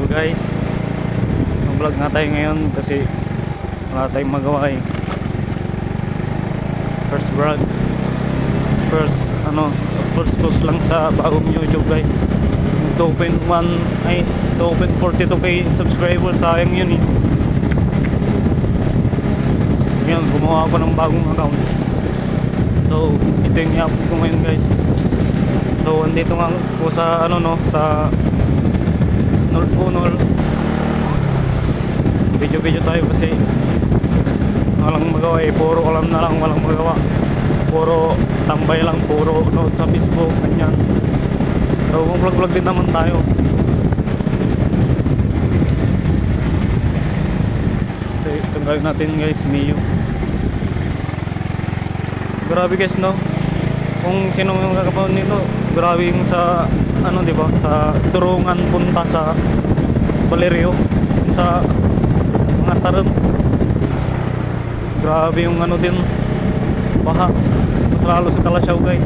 Guys, mag-vlog nga tayo ngayon kasi wala tayong magawa eh. First vlog, first post lang sa bagong YouTube guys. 2.42k subscribers, sayang yun eh. Ngayon gumawa ako ng bagong account, so ito yung i-upload ko ngayon guys. So andito nga po sa sa North Punol, video tayo kasi walang magawa eh. Puro alam na lang, walang magawa, puro tambay lang, puro note sa Facebook, ganyan. So vlog din naman tayo. So ito gawin natin guys, Mio. Grabe guys, no, kung sino yung kakapaon nito, grabe yung sa diba, sa Turungan punta sa Valerio, sa mga Tarot. Grabe yung din, baha, mas lalo sa Kalasyaw guys.